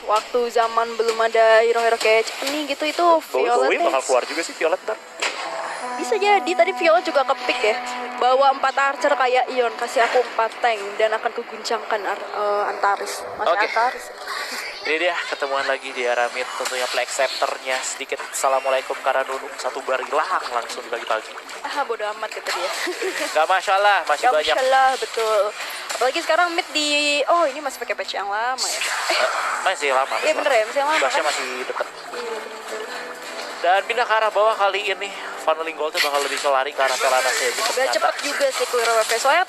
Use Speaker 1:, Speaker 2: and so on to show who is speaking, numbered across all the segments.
Speaker 1: waktu zaman belum ada hero-hero kayak Cepeni gitu, itu Violet
Speaker 2: bakal keluar juga sih Violet ntar.
Speaker 1: bisa jadi. Tadi Violet juga kepick ya, bawa 4 archer kayak Ion, kasih aku 4 tank dan akan keguncangkan Antares. Masih
Speaker 2: Oke.
Speaker 1: Antares.
Speaker 2: Ini dia ketemuan lagi di area mid, tentunya play acceptornya sedikit assalamualaikum karena nunuk satu barilah langsung pagi-pagi.
Speaker 1: Bodo amat gitu dia.
Speaker 2: Gak masalah, masih
Speaker 1: Gak
Speaker 2: banyak.
Speaker 1: masalah, betul. Apalagi sekarang mid di, ini masih pakai patch yang lama ya.
Speaker 2: Masih lama.
Speaker 1: Iya bener ya, masih yang lama
Speaker 2: Bahasnya
Speaker 1: kan?
Speaker 2: masih deket. Dan pindah ke arah bawah kali ini, funneling goldnya bakal lebih kelari ke arah Telanas ya. Gitu.
Speaker 1: Udah cepet juga sih clear WP. Soalnya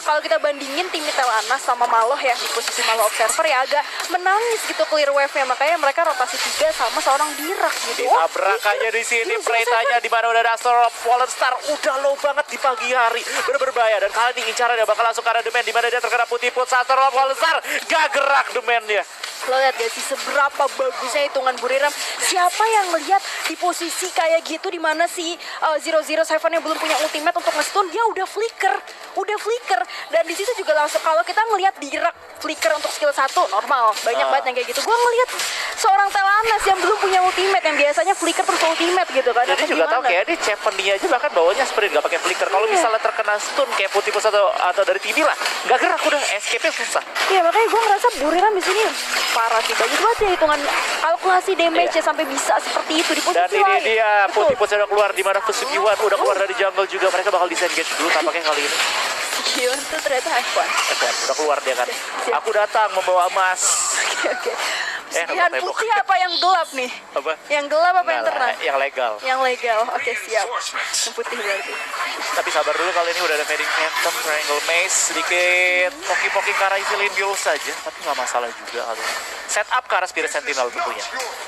Speaker 1: kalau kita bandingin tim Telanas sama Maloh ya, di posisi Maloh Observer ya agak menangis gitu clear wave-nya. Makanya mereka rotasi 3 sama seorang Dirak gitu.
Speaker 2: Ditabrak aja di sini, Pretanya di mana udah ada Astro Fallen Star, udah low banget di pagi hari, bener-bener bahaya. Dan kali ini incarannya bakal langsung ke arah The Man, di mana dia terkena putih-put Astro Fallen Star, gak gerak The Man-nya.
Speaker 1: Lo lihat gak sih seberapa bagusnya hitungan Buriram? Siapa yang melihat di posisi kayak gitu, di mana si 007 yang belum punya ultimate untuk nge-stun, dia udah flicker. Dan di situ juga langsung kalau kita ngelihat Dirak flicker untuk skill 1 normal, banyak banget yang kayak gitu. Gue ngelihat seorang Telanas yang belum punya ultimate, yang biasanya flicker terus ultimate gitu kan.
Speaker 2: Jadi juga tahu kayak dia Cepeni aja bahkan bawanya sprint gak pakai flicker. Kalau misalnya terkena stun kayak putih-put atau dari TV lah, gak gerak udah, escape-nya susah.
Speaker 1: Iya, makanya gue ngerasa Buriram di sini parah sih, bagus banget ya hitungan kalkulasi damage-nya sampai bisa seperti itu di posisi
Speaker 2: Dan ini
Speaker 1: lain.
Speaker 2: dia,
Speaker 1: Betul.
Speaker 2: putih-put udah keluar, di mana Fusugiwan udah keluar dari jungle juga. Mereka bakal disengage dulu tampaknya kali ini.
Speaker 1: Gion tuh ternyata F1.
Speaker 2: Udah keluar dia kan.
Speaker 1: Siap.
Speaker 2: Aku datang membawa emas.
Speaker 1: Oke.
Speaker 2: nembak
Speaker 1: Yang putih apa yang gelap nih?
Speaker 2: Apa?
Speaker 1: Yang gelap apa yang
Speaker 2: Nggak lah,
Speaker 1: terang?
Speaker 2: yang legal.
Speaker 1: Yang legal. Oke, siap. Yang putih berarti.
Speaker 2: Tapi sabar dulu, kali ini udah ada Fading Phantom, Triangle Maze, sedikit poking-poking ke arah Isilin Biol saja, tapi nggak masalah juga kali ini. Set up ke arah Spirit Sentinel tentunya.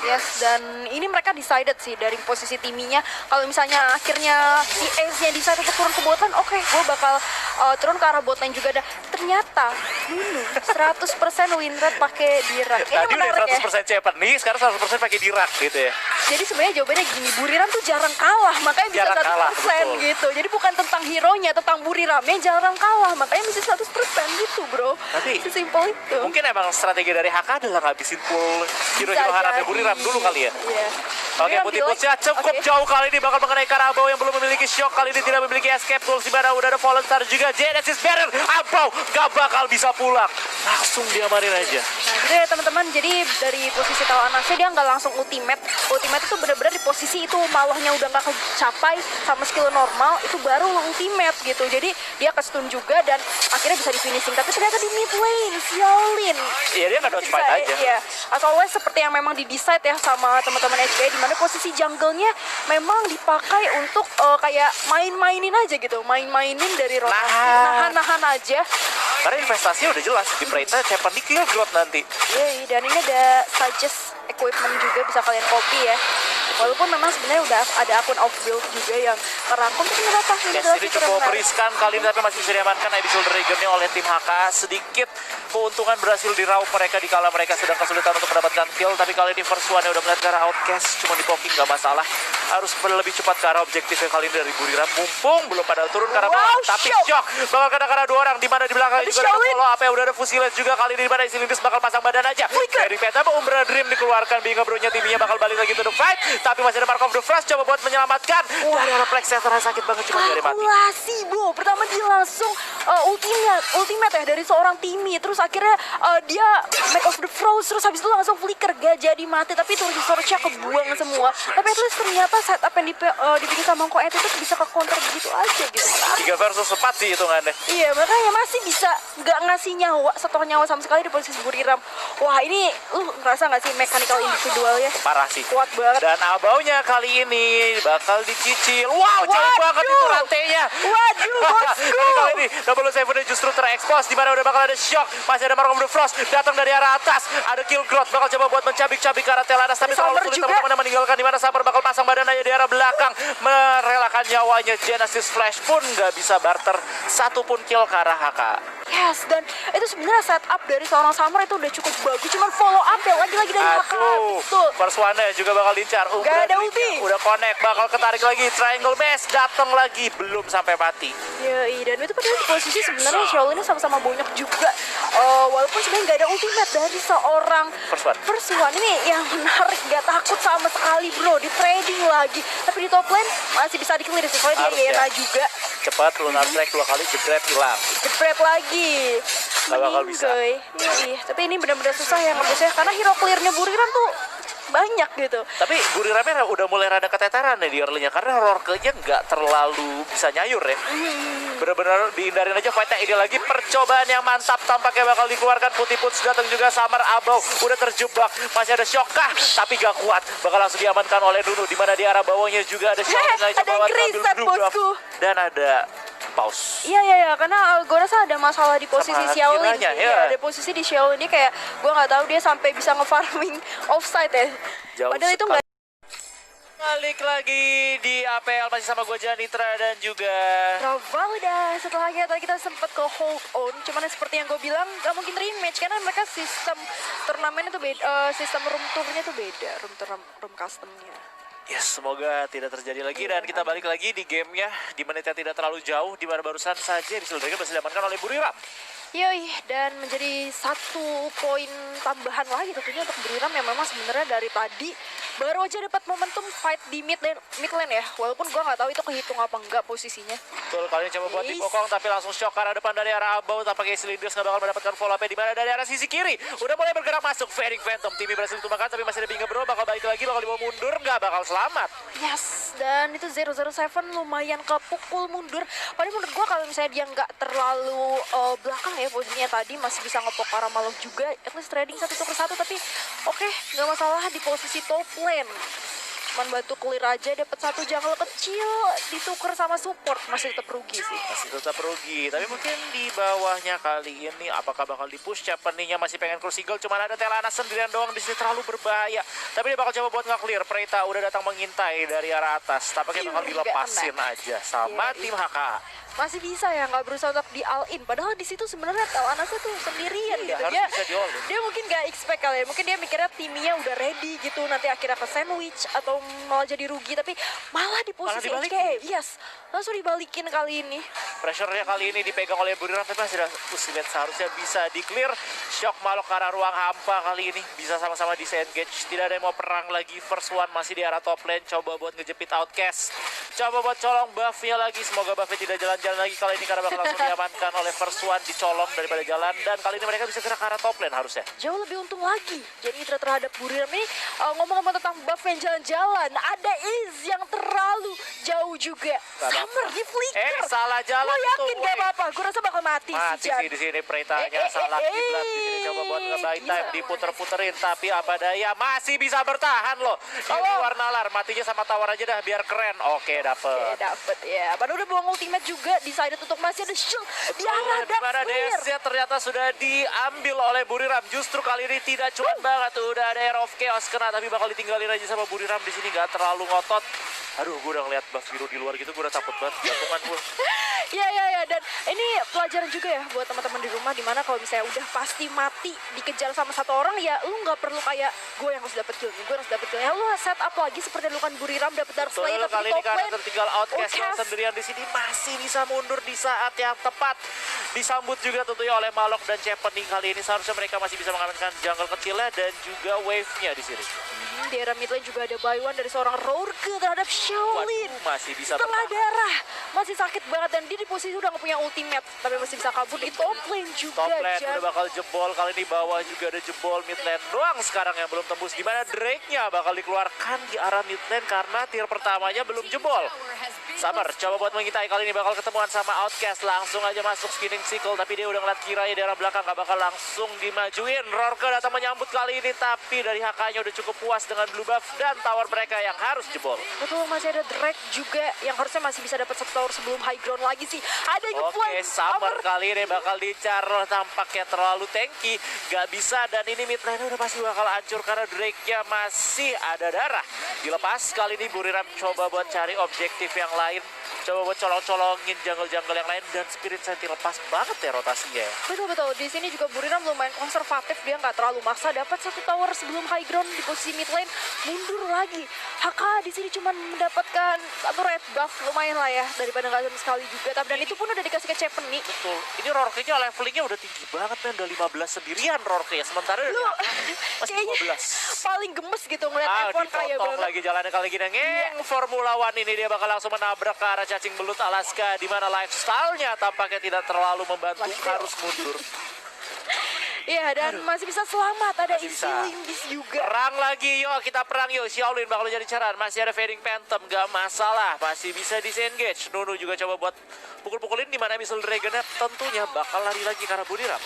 Speaker 1: Yes, dan ini mereka decided sih dari posisi timinya. Kalau misalnya akhirnya si Ace-nya decide untuk turun ke botlane, oke, gue bakal turun ke arah botlane juga. Dan ternyata Nunu 100% win rate pakai Dirak. Ini
Speaker 2: Tadi udah
Speaker 1: menarik ya.
Speaker 2: 100% cepat nih, sekarang 100% pakai Dirak gitu ya.
Speaker 1: Jadi sebenarnya jawabannya gini, Buriram tuh jarang kalah, makanya bisa
Speaker 2: Jarang
Speaker 1: 100%
Speaker 2: kalah, betul.
Speaker 1: gitu. Jadi bukan tentang hero-nya, tentang Buriramnya jarang kalah, makanya bisa 100% gitu, bro.
Speaker 2: Tapi
Speaker 1: sesimpel itu.
Speaker 2: mungkin emang strategi dari HK adalah ngabisin full hero-hero
Speaker 1: Bisa
Speaker 2: harapnya
Speaker 1: jadi.
Speaker 2: Buriram dulu kali ya.
Speaker 1: Iya.
Speaker 2: Oke,
Speaker 1: Buriram
Speaker 2: putih-putihnya
Speaker 1: di-like.
Speaker 2: cukup
Speaker 1: Oke.
Speaker 2: jauh kali ini, bakal mengenai Karabau yang belum memiliki shock. Kali ini tidak memiliki escape tools, di mana udah ada Fallen Star juga. Genesis Barrier, Abau gak bakal bisa pulang. Langsung diamanin aja.
Speaker 1: Nah gitu ya teman-teman, jadi dari posisi Tawanasnya dia nggak langsung ultimate. Ultimate itu benar-benar di posisi itu malohnya udah nggak kecapai sama skill normal, itu baru ultimate gitu. Jadi dia ke stun juga dan akhirnya bisa di finishing. Tapi ternyata di mid lane, sialin.
Speaker 2: Iya, dia nggak dodge fight aja.
Speaker 1: Iya, as always seperti yang memang di-decide ya sama teman-teman HK, di mana posisi jungle-nya memang dipakai untuk kayak main-mainin aja gitu. Main-mainin dari rotasi, nahan-nahan aja.
Speaker 2: Karena investasinya udah jelas di Preta, Cepan di kill growth nanti.
Speaker 1: Iya, dan ini ada suggest equipment juga bisa kalian copy ya. Walaupun memang sebenarnya udah ada akun off build juga yang merangkum, tapi nggak apa-apa.
Speaker 2: Yes, ini cukup riskan kali ini, tapi masih bisa diamankan Abyssal Dragon-nya oleh tim HK. Sedikit keuntungan berhasil diraup mereka di kala mereka sedang kesulitan untuk mendapatkan kill. Tapi kali ini first one-nya udah melihat ke arah Outcast, cuma di poking nggak masalah. Harus lebih cepat ke arah objektifnya kali ini dari Buriram. Mumpung belum pada turun karena bawah, tapi shock bakal kena karena 2 orang, di mana di belakang juga ada follow up ya, udah ada Fusilet juga kali ini, di mana Isilindis bakal pasang badan aja. Dari Peta Umbra Dream dikeluarkan, bingung bro-nya timnya bakal balik lagi untuk fight, tapi masih ada Mark of the Frost coba buat menyelamatkan. Dari arah Plex sakit banget, cuma dari mati.
Speaker 1: Kalkulasi, bro. Pertama dia langsung ultimate ya dari seorang Timmy. Terus akhirnya dia Mark of the Frost, terus habis itu langsung flicker, gak jadi mati. Tapi itu resource-nya kebuang semua. Tapi at least ternyata setup yang dibikin sama Ko itu bisa ke counter begitu aja gitu.
Speaker 2: 3 versus 4 sih hitungannya.
Speaker 1: Iya, makanya masih bisa nggak ngasih nyawa, setor nyawa sama sekali di posisi Buriram. Wah, ini ngerasa nggak sih mechanical individualnya?
Speaker 2: Parah sih.
Speaker 1: Kuat banget.
Speaker 2: Dan Abaunya kali ini bakal dicicil. Wow, jauh banget itu rantainya.
Speaker 1: Waduh, bosku.
Speaker 2: Tapi kali ini Double Seven justru terekspos, di mana udah bakal ada shock. Masih ada Mark of the Frost datang dari arah atas. Ada kill growth bakal coba buat mencabik-cabik ke arah Telanas, tapi terlalu sulit teman-teman meninggalkan, di mana Sabar bakal pasang badan aja di arah belakang, merelakan nyawanya. Genesis Flash pun nggak bisa barter satupun kill ke arah HK.
Speaker 1: Yes, dan itu sebenarnya setup dari seorang Summer itu udah cukup bagus. Cuman follow up ya lagi-lagi dari HK. Betul.
Speaker 2: First one juga bakal lincar.
Speaker 1: Gak ada ulti.
Speaker 2: Udah connect, bakal ketarik lagi. Triangle Maze datang lagi, belum sampai mati.
Speaker 1: Yoi, dan itu padahal di posisi sebenarnya Shaolin ini sama-sama banyak juga walaupun sebenarnya nggak ada ultimate dari seorang First One ini yang menarik, nggak takut sama sekali bro, di trading lagi. Tapi di top lane masih bisa di-clear sih, soalnya dia Yena juga.
Speaker 2: Cepat lunar strike 2 kali, jebret hilang.
Speaker 1: Jebret lagi.
Speaker 2: Gak bakal bisa.
Speaker 1: Tapi ini benar-benar susah ya ngebusnya, karena hero clear-nya Buriram tuh banyak gitu.
Speaker 2: Tapi Buriramnya udah mulai rada keteteran nih di early-nya, karena Rourke-nya nggak terlalu bisa nyayur ya. Bener-bener dihindarin aja fight-nya. Ini lagi percobaan yang mantap tampaknya bakal dikeluarkan. Putih Puts datang juga, Summer Abau udah terjebak, masih ada shock kah? Tapi gak kuat, bakal langsung diamankan oleh Nunu. Dimana di arah bawahnya juga ada shock,
Speaker 1: ada yang reset bosku.
Speaker 2: Dan ada pause.
Speaker 1: Iya, karena gue rasa ada masalah di posisi
Speaker 2: Sama
Speaker 1: Xiaolin.
Speaker 2: Hakinanya,
Speaker 1: Iya, ada posisi di Xiaolin ini kayak gue nggak tahu dia sampai bisa nge-farming offside ya.
Speaker 2: Jauh
Speaker 1: Padahal itu
Speaker 2: sekali.
Speaker 1: nggak.
Speaker 2: Balik lagi di APL masih sama gue Janitra dan juga
Speaker 1: Ravalda. Setelah kita sempat ke hold on, cuman seperti yang gue bilang gak mungkin rematch karena mereka sistem turnamennya tuh beda, sistem room tournya tuh beda, room customnya.
Speaker 2: yes, semoga tidak terjadi lagi. Dan kita balik lagi di gamenya di menit yang tidak terlalu jauh, di mana barusan saja Abyssal Dragon berhasil diamankan oleh Buriram.
Speaker 1: Yoi, dan menjadi 1 poin tambahan lagi tentunya untuk Buriram yang memang sebenarnya dari tadi baru aja dapat momentum fight di mid lane ya. Walaupun gua nggak tahu itu kehitung apa enggak posisinya.
Speaker 2: Betul, kali ini coba buat dipokong tapi langsung shock ke arah depan dari arah Abau. Tampaknya Cylinders nggak bakal mendapatkan follow up di mana dari arah sisi kiri. Udah mulai bergerak masuk Fading Phantom. Timmy berhasil ditumbangkan tapi masih ada Binga Bro. Bakal balik lagi, bakal dibawa mundur, nggak bakal selamat.
Speaker 1: Yes, dan itu 007 lumayan kepukul mundur. Padahal menurut gua kalau misalnya dia nggak terlalu belakang ya posisinya tadi, masih bisa ngepok para Malok juga. At least trading 1 per 1, tapi oke, nggak masalah di posisi top lane. Cuman bantu clear aja, dapat 1 jungle kecil, ditukar sama support, masih tetap rugi sih.
Speaker 2: Masih tetap rugi, tapi mungkin di bawahnya kali ini apakah bakal dipush? Japanese-nya masih pengen Crucible, cuman ada Telana sendirian doang di sini, terlalu berbahaya. Tapi dia bakal coba buat nge-clear. Preita udah datang mengintai dari arah atas, tampaknya bakal dilepasin aja sama tim HK.
Speaker 1: Masih bisa ya nggak berusaha untuk di all in, padahal di situ sebenarnya Telanasnya tuh sendirian gitu.
Speaker 2: Harus bisa di all in.
Speaker 1: Dia mungkin nggak expect kali ya, mungkin dia mikirnya timnya udah ready gitu, nanti akhirnya ke sandwich atau malah jadi rugi, tapi malah di posisi HK, yes, langsung dibalikin kali ini.
Speaker 2: Pressure-nya kali ini dipegang oleh Buriram, tapi masih ada Ultimate seharusnya bisa di clear. Shock Malok ke arah ruang hampa kali ini, bisa sama-sama disengage. Tidak ada yang mau perang lagi. First One masih di arah top lane, coba buat ngejepit Outcast, coba buat colong buff-nya lagi. Semoga buff-nya tidak jalan-jalan lagi kali ini karena bakal langsung diamankan oleh First One, dicolong daripada jalan. Dan kali ini mereka bisa gerak ke arah top lane harusnya.
Speaker 1: Jauh lebih untung lagi jadi terhadap Buriram ini. Ngomong-ngomong tentang buff yang jalan-jalan, ada Iz yang terlalu jauh juga. Summer di flicker.
Speaker 2: Salah jalan.
Speaker 1: Lo yakin gak apa-apa? Gue rasa bakal mati
Speaker 2: sih di sini. Preitanya salah kiblat di sini, coba buat nge-buy time, diputer-puterin, tapi apa daya masih bisa bertahan loh. Ini Warnalar matinya sama tower aja dah biar keren. Oke, dapet
Speaker 1: ya. Padahal udah buang ultimate juga, decided untuk masih ada shield di arah
Speaker 2: Dimana DS-nya ternyata sudah diambil oleh Buriram. Justru kali ini tidak cuan banget, udah ada Air of Chaos kena, tapi bakal ditinggalin aja sama Buriram di sini, nggak terlalu ngotot. Aduh, gue udah ngeliat buff biru di luar gitu, gue udah takut banget jantungan gue.
Speaker 1: Iya, dan ini pelajaran juga ya buat teman-teman di rumah, dimana kalau misalnya udah pasti mati dikejar sama 1 orang, ya lu nggak perlu kayak gue yang harus dapet kill, ya lu set up lagi seperti yang dilakukan Buriram, dapet Dark Slayer, tapi
Speaker 2: kali ini karena tertinggal Outcast yang sendirian di sini masih bisa mundur di saat yang tepat. Disambut juga tentunya oleh Malok dan Chepening. Kali ini seharusnya mereka masih bisa mengamankan jungle kecilnya dan juga wave-nya di sini.
Speaker 1: Di era mid lane juga ada buy one dari seorang Rourke terhadap Xiaolin.
Speaker 2: Masih bisa
Speaker 1: setengah darah, masih sakit banget, dan dia di posisi udah gak punya ultimate, tapi masih bisa kabur di top lane juga.
Speaker 2: Top lane udah bakal jebol, kali ini bawah juga ada jebol. Mid lane doang sekarang yang belum tembus, dimana Drake-nya bakal dikeluarkan di arah mid lane karena tier pertamanya belum jebol. Summer coba buat mengintai, kali ini bakal ketemuan sama Outcast, langsung aja masuk spinning sickle, tapi dia udah ngeliat kiranya di arah belakang, gak bakal langsung dimajuin. Rourke datang menyambut kali ini, tapi dari HK-nya udah cukup puas dengan blue buff dan tower mereka yang harus jebol.
Speaker 1: Betul, masih ada Drake juga yang harusnya masih bisa dapat 1 tower sebelum high ground lagi sih. Ada yang
Speaker 2: Oke, Summer kali ini bakal dicar, tampaknya terlalu tanky, gak bisa, dan ini mid lane udah pasti bakal hancur karena Drake-nya masih ada darah. Dilepas, kali ini Buriram coba buat cari objektif yang lain. Coba buat colong-colongin jungle-jungle yang lain. Dan Spirit Sentinel lepas banget ya rotasinya ya.
Speaker 1: Betul. Di sini juga Buriram lumayan konservatif, dia nggak terlalu maksa. Dapat satu tower sebelum high ground di posisi mid lane, mundur lagi. HK di sini cuma mendapatkan satu red buff, lumayan lah ya daripada nggak sama sekali juga. Tapi dan itu pun udah dikasih ke Chepenny.
Speaker 2: Betul. Ini Rorke-nya levelingnya udah tinggi banget men. Udah 15 sendirian Rorke ya. Sementara
Speaker 1: Lu
Speaker 2: masih
Speaker 1: kayaknya
Speaker 2: 15.
Speaker 1: paling gemes gitu ngeliat F1 kaya
Speaker 2: dipotong
Speaker 1: banget.
Speaker 2: lagi jalannya kali gini. Formula One ini dia bakal langsung menabrak ke arah cacing belut Alaska. Di mana lifestyle-nya tampaknya tidak terlalu membantu. Harus mundur.
Speaker 1: Iya, dan masih bisa selamat. Ada
Speaker 2: Masih
Speaker 1: isi
Speaker 2: bisa.
Speaker 1: Limbis juga.
Speaker 2: Perang lagi, yuk kita perang yuk. Xiaolin bakal jadi caran. Masih ada Fading Phantom, gak masalah. Masih bisa disengage. Nunu juga coba buat pukul-pukulin. Dimana Missile Dragon-nya tentunya bakal lari lagi karena Buriram.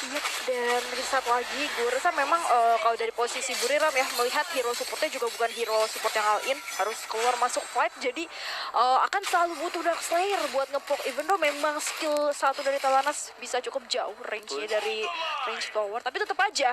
Speaker 1: Iya, dan reset lagi, gue rasa memang kalau dari posisi Buriram ya, melihat hero supportnya juga bukan hero support yang all in, harus keluar masuk fight, jadi akan selalu butuh Dark Slayer buat ngepok, even though memang skill satu dari Talanas bisa cukup jauh range-nya dari range tower, tapi tetap aja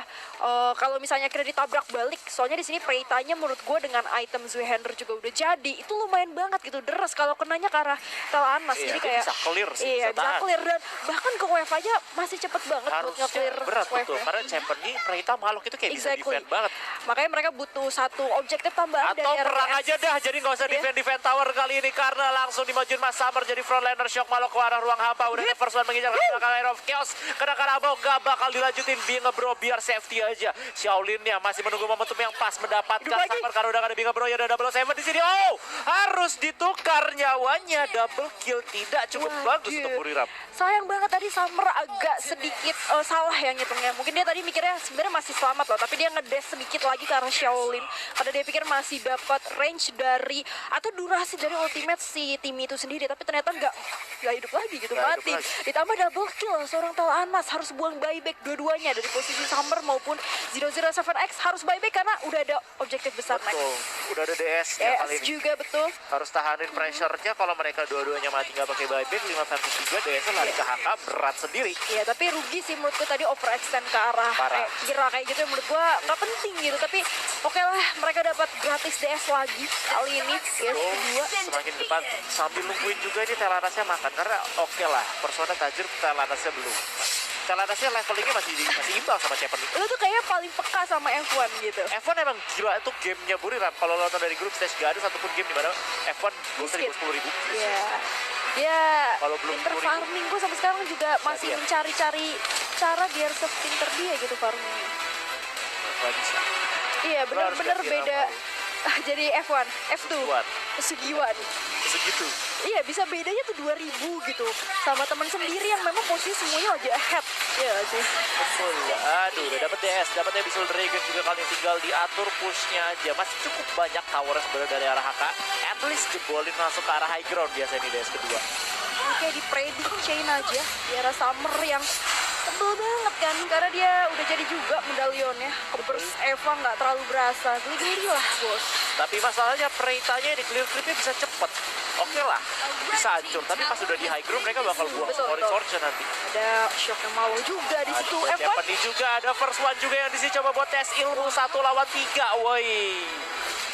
Speaker 1: kalau misalnya kira ditabrak balik, soalnya di sini Preitanya menurut gue dengan item Zwehander juga udah jadi, itu lumayan banget gitu, deres kalau kenanya ke arah Talanas,
Speaker 2: Iya,
Speaker 1: jadi
Speaker 2: dia
Speaker 1: kayak
Speaker 2: bisa clear sih,
Speaker 1: iya,
Speaker 2: bisa
Speaker 1: bisa
Speaker 2: tahan.
Speaker 1: clear, dan bahkan ke wave aja masih cepet banget buat nge-clear
Speaker 2: berat
Speaker 1: wave
Speaker 2: betul.
Speaker 1: ya.
Speaker 2: Karena Chepenny, Preita makhluk itu kayak bisa defend banget.
Speaker 1: Makanya mereka butuh satu objektif tambahan
Speaker 2: Atau
Speaker 1: dari
Speaker 2: perang
Speaker 1: RS.
Speaker 2: aja dah, jadi nggak usah defend tower kali ini karena langsung dimajuin Mas Summer jadi frontliner shock malah ke arah ruang hampa. Udah first one mengincar ke Air of Chaos. Karena Karabau gak bakal dilanjutin Binga Bro biar safety aja. Xiaolinnya masih menunggu momentum yang pas mendapatkan Summer karena udah gak ada Binga Bro ya ada double seven di sini. Oh, harus ditukar nyawanya, double kill tidak cukup bagus untuk Buriram.
Speaker 1: Sayang banget tadi Summer agak sedikit salah ya ngitungnya. Mungkin dia tadi mikirnya sebenarnya masih selamat loh, tapi dia ngedash sedikit lagi ke arah Xiaolin karena dia pikir masih dapat range dari atau durasi dari ultimate si tim itu sendiri, tapi ternyata nggak hidup lagi gitu,
Speaker 2: Nggak
Speaker 1: mati.
Speaker 2: hidup lagi.
Speaker 1: Ditambah double kill seorang Talanas harus buang buyback dua-duanya dari posisi Summer maupun 007X harus buyback karena udah ada objektif besar
Speaker 2: Betul,
Speaker 1: next.
Speaker 2: udah ada DS-nya kali
Speaker 1: ES
Speaker 2: ini.
Speaker 1: juga betul.
Speaker 2: Harus tahanin pressure-nya kalau mereka dua-duanya mati nggak pakai buyback 5 versus 3 DS-nya lari ke HK berat sendiri.
Speaker 1: Iya, tapi rugi sih menurutku tadi overextend ke arah
Speaker 2: Parah.
Speaker 1: kira kayak gitu yang menurut gua nggak penting gitu, tapi oke lah mereka dapat gratis DS lagi kali ini DS kedua.
Speaker 2: Semakin depan sambil nungguin juga ini Telanasnya makan karena oke lah Persona tajir Telanasnya belum. Telanasnya levelingnya masih imbang sama Chepenny.
Speaker 1: Lu tuh kayaknya paling peka sama F1 gitu.
Speaker 2: F1 emang gila itu gamenya Buriram. Kalau lo nonton dari grup stage gak ada satupun game di mana F1 bisa di 10.000.
Speaker 1: Iya. Dia
Speaker 2: Kalau belum
Speaker 1: pinter
Speaker 2: 10.000.
Speaker 1: farming, gua sampai sekarang juga masih
Speaker 2: iya.
Speaker 1: mencari-cari cara biar sepinter dia gitu farmingnya.
Speaker 2: Gak bisa.
Speaker 1: Iya,
Speaker 2: Lu harus
Speaker 1: bener-bener
Speaker 2: ganti
Speaker 1: beda.
Speaker 2: nama.
Speaker 1: Jadi F1, F2,
Speaker 2: F1.
Speaker 1: Pesugiwan.
Speaker 2: Segitu.
Speaker 1: Iya, bisa bedanya tuh 2000 gitu. Sama teman sendiri yang memang posisi semuanya aja ahead. Iya nggak sih.
Speaker 2: Betul. Aduh, udah dapet DS, dapetnya Missile Dragon juga kali ini tinggal diatur pushnya aja. Masih cukup banyak tower sebenarnya dari arah HK. At least jebolin masuk ke arah high ground biasanya di DS kedua.
Speaker 1: Oke, dipredik chain aja. Di arah Summer yang tebel banget kan. Karena dia udah jadi juga medalionnya. Kebers Eva nggak terlalu berasa. Geli-geli lah, bos.
Speaker 2: Tapi masalahnya Preitanya di clear clipnya bisa cepet. Oke lah, bisa hancur. Tapi pas udah di high ground mereka bakal buang
Speaker 1: Betul,
Speaker 2: Orange
Speaker 1: betul.
Speaker 2: Orchard nanti.
Speaker 1: Ada shock yang mau juga di situ.
Speaker 2: Ada
Speaker 1: F1
Speaker 2: Japanese juga, ada first one juga yang di sini coba buat tes ilmu 1 lawan 3. Woi.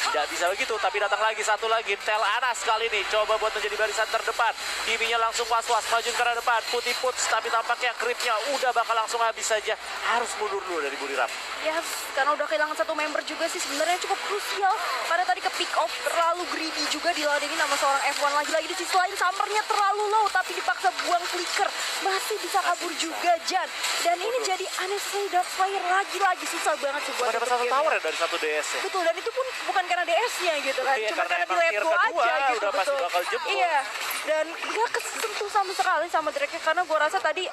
Speaker 2: Tidak bisa begitu, tapi datang lagi satu lagi. Talanas kali ini coba buat menjadi barisan terdepan. Timinya langsung was-was maju ke arah depan. Putih puts, tapi tampaknya creepnya udah bakal langsung habis saja. Harus mundur dulu dari Buriram.
Speaker 1: Yes, karena udah kehilangan satu member juga sih sebenarnya cukup krusial. Karena tadi ke pick off terlalu greedy juga diladenin sama seorang F1 lagi-lagi di sisi lain. Summernya terlalu low tapi dipaksa buang flicker. Masih bisa kabur juga Jan. Dan ini jadi unnecessary Dark Slayer lagi-lagi susah banget sih buat
Speaker 2: Cuma dapat
Speaker 1: nutup
Speaker 2: satu
Speaker 1: gamenya.
Speaker 2: tower ya dari satu DS ya.
Speaker 1: Betul, dan itu pun bukan karena DS-nya gitu kan.
Speaker 2: Iya,
Speaker 1: Cuma
Speaker 2: karena
Speaker 1: karena di
Speaker 2: emang
Speaker 1: let
Speaker 2: tier
Speaker 1: go
Speaker 2: kedua
Speaker 1: aja gitu.
Speaker 2: udah pasti
Speaker 1: Betul.
Speaker 2: bakal jebol.
Speaker 1: Iya. Dan gak kesentuh sama sekali sama Drake karena gue rasa tadi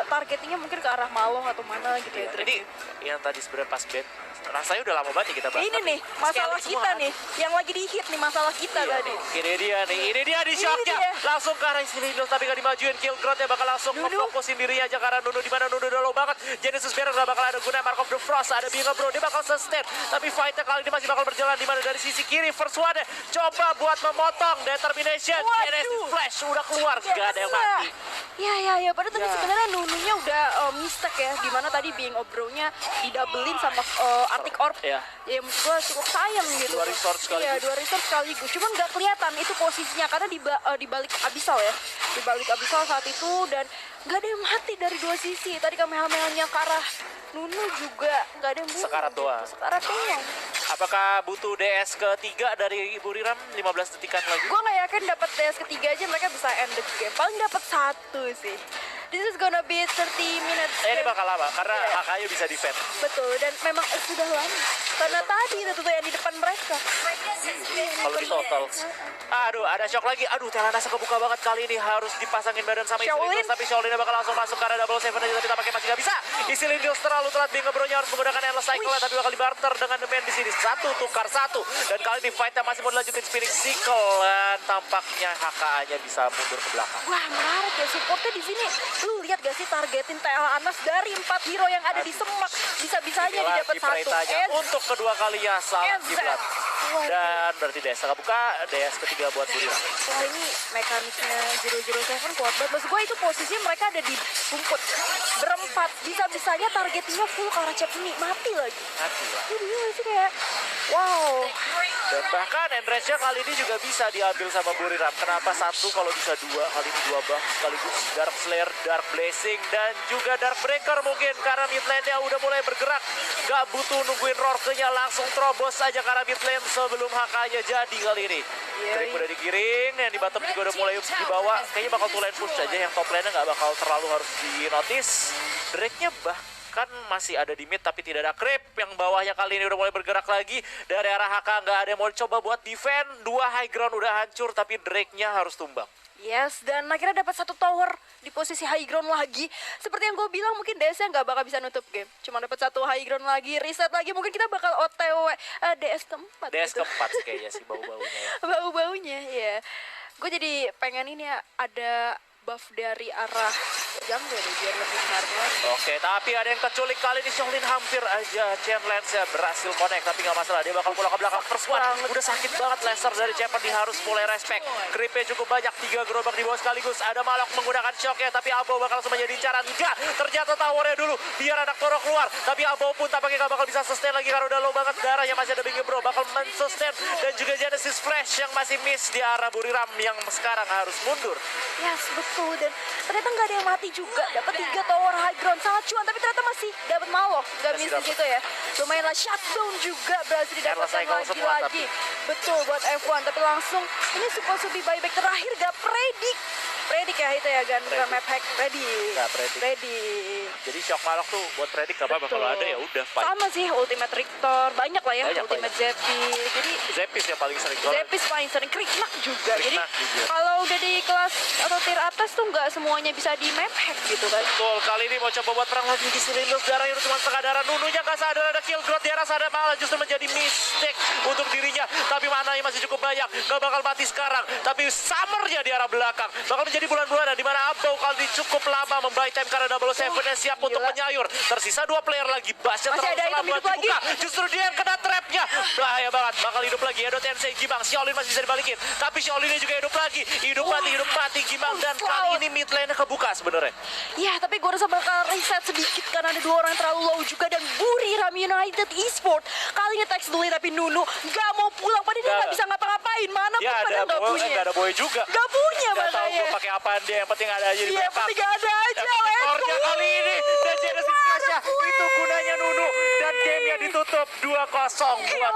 Speaker 1: targetingnya mungkin ke arah Malong atau mana gitu ya.
Speaker 2: Ini yang tadi sebenarnya pas band. Rasanya udah lama banget ya kita bahas.
Speaker 1: Ini nih masalah
Speaker 2: Sekali
Speaker 1: kita
Speaker 2: semua
Speaker 1: nih, yang lagi di hit nih masalah kita
Speaker 2: Iya.
Speaker 1: tadi.
Speaker 2: Ini dia di shocknya.
Speaker 1: dia.
Speaker 2: Langsung ke arah Isilindel tapi gak dimajuin. Kill Growth-nya bakal langsung
Speaker 1: Nunu.
Speaker 2: memfokusin dirinya aja karena Nunu di mana Nunu udah low banget. Genesis Bear gak bakal ada guna. Mark of the Frost ada Binga Bro, dia bakal sustain. Tapi fight-nya kali ini masih bakal berjalan di mana dari sisi kiri First One coba buat memotong Determination.
Speaker 1: Waduh.
Speaker 2: Genesis Flash udah keluar, gak ada yang mati.
Speaker 1: Ya, padahal tadi
Speaker 2: Ya.
Speaker 1: sebenarnya Nununya udah mistake ya, dimana tadi Being Obro-nya didabelin sama Arctic Orb.
Speaker 2: Ya.
Speaker 1: Ya menurut gue cukup sayang gitu.
Speaker 2: Dua resource sekaligus.
Speaker 1: Iya, 2 resource sekaligus. Cuman nggak kelihatan itu posisinya karena di balik Abyssal ya, di balik Abyssal saat itu, dan nggak ada yang mati dari dua sisi. Tadi Kamehameha-nya ke arah Nunu juga nggak ada yang bunuh.
Speaker 2: Sekarat doang.
Speaker 1: Sekarat doang.
Speaker 2: Apakah butuh DS ketiga dari Buriram 15 detikan lagi?
Speaker 1: Gue nggak yakin dapat DS ketiga aja mereka bisa end the game. Paling dapat 1 sih. This is gonna be 30 minutes.
Speaker 2: Ini bakal lama karena
Speaker 1: Iya.
Speaker 2: HK-nya bisa defend.
Speaker 1: Betul, dan memang sudah lama. Karena tadi itu tuh yang di depan mereka.
Speaker 2: Kalau di total. Aduh, ada shock lagi. Aduh, Telanasa kebuka banget kali ini. Harus dipasangin badan sama
Speaker 1: Shaolin.
Speaker 2: Isilindus. Tapi Shaolinnya bakal langsung masuk karena double seven aja. Tapi tampaknya masih gak bisa. Isilindus terlalu telat. Bingung Bro-nya harus menggunakan endless cycle. Tapi bakal di-barter dengan The Man di sini. 1 tukar 1. Dan kali ini fight-nya masih mau dilanjutin Spinning Sickle. Dan tampaknya HK-nya bisa mundur ke belakang.
Speaker 1: Wah, menarik ya supportnya di sini. Lu lihat gak sih targetin TL Anas dari 4 hero yang ada di semak, bisa-bisanya
Speaker 2: Inilah
Speaker 1: didapat 1.
Speaker 2: Praitanya untuk kedua kalinya salah
Speaker 1: Ez.
Speaker 2: kiblat.
Speaker 1: Wah,
Speaker 2: Dan berarti DS buka, DS ketiga buat Buriram.
Speaker 1: wah, ini mekanisnya 007 kuat banget. Maksud gue itu posisinya mereka ada di rumput berempat, bisa-bisanya targetingnya full ke arah Cep ini, mati lagi.
Speaker 2: Mati lah.
Speaker 1: Jadi sih kayak wow.
Speaker 2: Dan bahkan Enrage-nya kali ini juga bisa diambil sama Buriram. Kenapa 1 kalau bisa 2, kali ini 2 buff sekaligus Dark Slayer, Dark Blessing, dan juga Dark Breaker mungkin. Karena mid lane-nya udah mulai bergerak. Gak butuh nungguin Rorke-nya, langsung terobos aja karena mid lane sebelum HK-nya jadi kali ini.
Speaker 1: Iya,
Speaker 2: Drake
Speaker 1: iya.
Speaker 2: udah digiring, yang di bottom juga udah mulai dibawa. Kayaknya bakal two lane push aja, yang top lane-nya gak bakal terlalu harus di-notice. Drake-nya bahkan masih ada di mid tapi tidak ada creep. Yang bawahnya kali ini udah mulai bergerak lagi. Dari arah HK nggak ada yang mau coba buat defend. 2 high ground udah hancur tapi Drake-nya harus tumbang.
Speaker 1: Yes, dan akhirnya dapat 1 tower di posisi high ground lagi. Seperti yang gue bilang, mungkin DS-nya nggak bakal bisa nutup game. Cuma dapat 1 high ground lagi, reset lagi. Mungkin kita bakal OTW DS keempat.
Speaker 2: DS
Speaker 1: gitu.
Speaker 2: keempat sih kayaknya sih bau-baunya ya.
Speaker 1: Bau-baunya, ya. Gue jadi pengen ini ya, ada buff dari arah jungle deh, biar lebih menarik lagi.
Speaker 2: Oke, tapi ada yang keculik kali ini. Shaolin hampir aja Chain Lance-nya berhasil connect, tapi nggak masalah. Dia bakal pulang ke belakang. First One udah sakit banget. Laser dari Champion harus mulai respect. Creep-nya cukup banyak, 3 gerobak di bawah sekaligus. Ada Malok menggunakan shock-nya, tapi Abo bakal langsung menjadi incaran. Enggak, ternyata towernya dulu biar anak Toro keluar. Tapi Abo pun tampaknya nggak bakal bisa sustain lagi karena udah low banget darahnya. Masih ada Bing Bro bakal men-sustain, dan juga Genesis Flash yang masih miss di arah Buriram yang sekarang harus mundur.
Speaker 1: Yes, betul. Dan ternyata nggak ada yang mati juga. Dapat 3 tower high ground, sangat cuan. Tapi ternyata masih dapat Malok. Gak
Speaker 2: Masih
Speaker 1: miss di
Speaker 2: dapet.
Speaker 1: situ ya. Lumayan lah, shutdown juga berhasil didapatkan
Speaker 2: cycle semua
Speaker 1: lagi-lagi. Betul, buat F1. Tapi langsung, ini supposed to be buyback terakhir. Gak predik ya itu ya, Gan. Bukan map hack.
Speaker 2: Nggak predik.
Speaker 1: Ready.
Speaker 2: Jadi shock Malok tuh buat predik gak apa-apa, kalau ada ya udah fight.
Speaker 1: Sama sih, Ultimate Rictor. Banyak lah ya,
Speaker 2: Banyak,
Speaker 1: Ultimate Zephyr. Jadi
Speaker 2: Zepis yang paling sering jualan.
Speaker 1: Zepis paling sering, Kriknak juga. Jadi
Speaker 2: Kriknak juga.
Speaker 1: kalau udah di kelas atau tier atas tuh nggak semuanya bisa di map hack gitu kan.
Speaker 2: Betul, kali ini mau coba buat perang lagi di Silindus. Darahnya cuma setengah darah. Nununya gak sadar ada kill growth. Dia rasa ada malah justru menjadi mistake untuk dirinya. Tapi mananya masih cukup banyak. Gak bakal mati sekarang. Tapi summernya di arah belakang bakal menjadi bulan-bulanan. Dimana Abau kali ini cukup lama membuy time karena double seven-nya siap untuk
Speaker 1: gila.
Speaker 2: menyayur. Tersisa 2 player lagi. Basya
Speaker 1: Masih
Speaker 2: terlalu
Speaker 1: ada
Speaker 2: salah
Speaker 1: item
Speaker 2: buat
Speaker 1: hidup lagi.
Speaker 2: dibuka. Justru dia yang kena trapnya. Bahaya banget. Bakal hidup lagi. Edo Tensei Gimang. Shaolin masih bisa dibalikin. Tapi Shaolinnya juga hidup lagi. Hidup mati Gimang. Dan kali ini mid lane-nya kebuka sebenarnya.
Speaker 1: Ya, tapi gue rasa bakal reset sedikit karena ada 2 orang yang terlalu low juga. Dan Buriram United Esport kali ini teks dulu, tapi Nunu gak mau pulang. Padahal dia
Speaker 2: Gak.
Speaker 1: gak bisa ngapa-ngapain. Mana pun
Speaker 2: Ya ada
Speaker 1: padahal gak
Speaker 2: boy,
Speaker 1: punya.
Speaker 2: nggak ada boy juga.
Speaker 1: Gak punya
Speaker 2: Gak tahu
Speaker 1: makanya.
Speaker 2: gue pakai apaan dia, yang penting ada aja di
Speaker 1: Iya,
Speaker 2: backup.
Speaker 1: penting ada aja.
Speaker 2: Tapi skornya
Speaker 1: let's go.
Speaker 2: kali ini dan Genesis Flash-nya itu gunanya Nunu, dan gamenya ditutup 2-0 buat
Speaker 1: Gila.